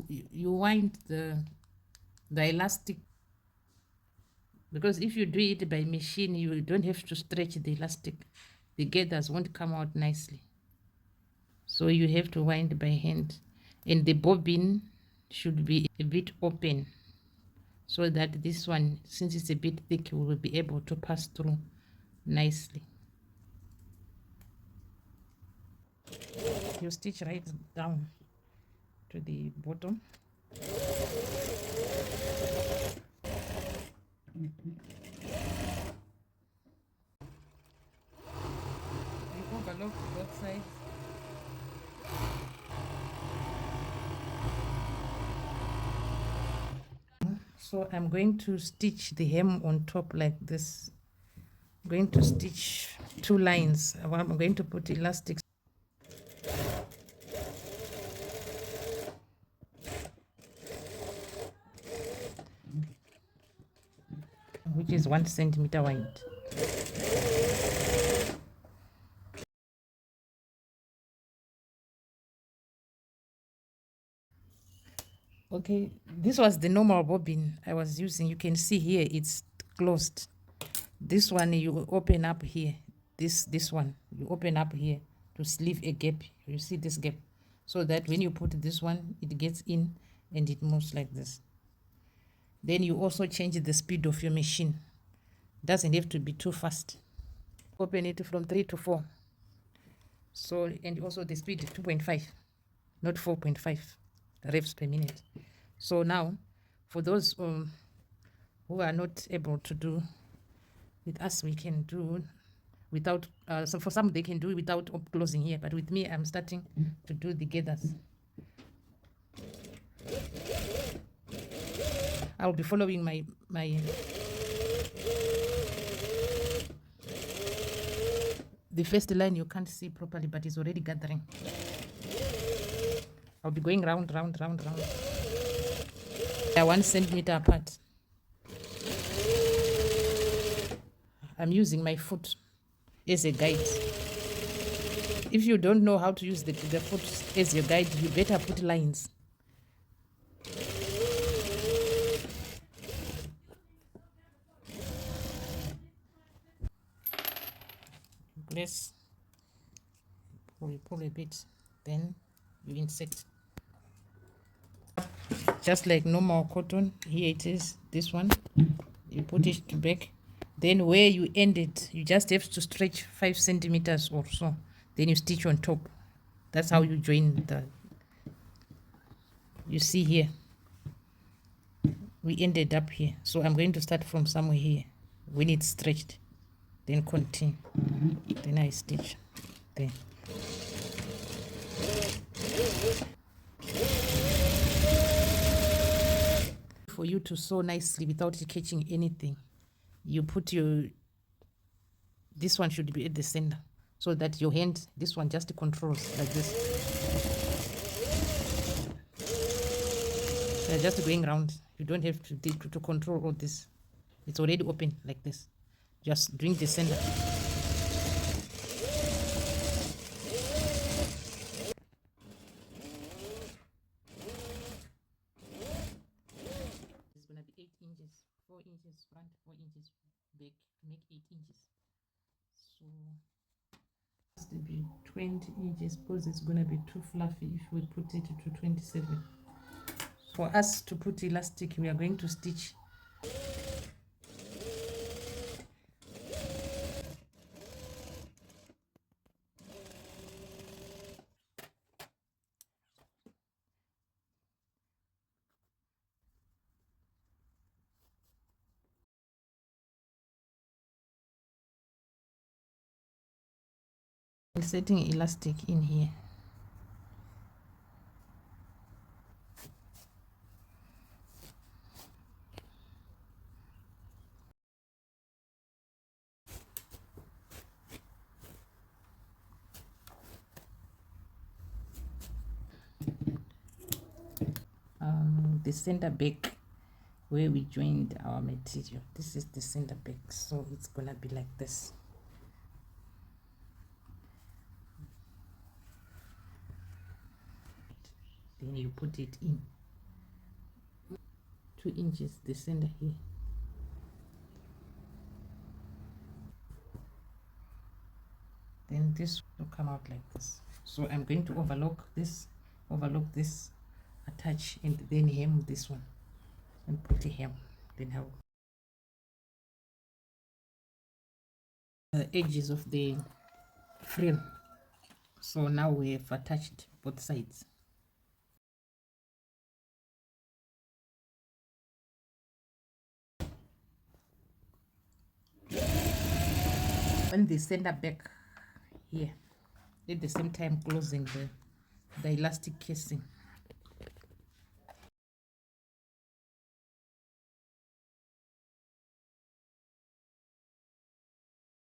you wind the elastic, because if you do it by machine, you don't have to stretch the elastic. The gathers won't come out nicely. So you have to wind by hand. And the bobbin should be a bit open, so that this one, since it's a bit thick, will be able to pass through nicely. You stitch right down to the bottom. You overlock both sides. So I'm going to stitch the hem on top like this. I'm going to stitch 2 lines. I'm going to put elastic, which is 1 centimeter wide. Okay, this was the normal bobbin I was using. You can see here it's closed. This one you open up here. This one you open up here to leave a gap. You see this gap, so that when you put this one, it gets in and it moves like this. Then you also change the speed of your machine. Doesn't have to be too fast. Open it from 3 to 4. So, and also the speed 2.5, not 4.5 revs per minute. So now, for those who are not able to do with us, we can do without, so for some they can do without closing here, but with me I'm starting to do the gathers. I'll be following my the first line you can't see properly, but it's already gathering. I'll be going round. They are 1 centimeter apart. I'm using my foot as a guide. If you don't know how to use the foot as your guide, you better put lines. Press, pull a bit, then you insert. Just like normal cotton, here it is, this one. You put it back. Then where you end it, you just have to stretch 5 centimeters or so. Then you stitch on top. That's how you join the, you see here, we ended up here. So I'm going to start from somewhere here. When it's stretched, then continue. Then I stitch there. For you to sew nicely without catching anything, you put your, this one should be at the center, so that your hand, this one just controls like this. They're just going around. You don't have to control all this. It's already open like this. Just doing the center. It's gonna be 8 inches, 4 inches front, 4 inches back, to make 8 inches. So it has to be 20 inches because it's gonna be too fluffy if we put it to 27. For us to put elastic, we are going to stitch inserting elastic in here. The center back where we joined our material, this is the center back, so it's gonna be like this. Then you put it in. 2 inches the center here. Then this will come out like this. So I'm going to overlock this, attach, and then hem this one and put a hem. Then have the edges of the frame. So now we have attached both sides. And the center back here, at the same time closing the elastic casing.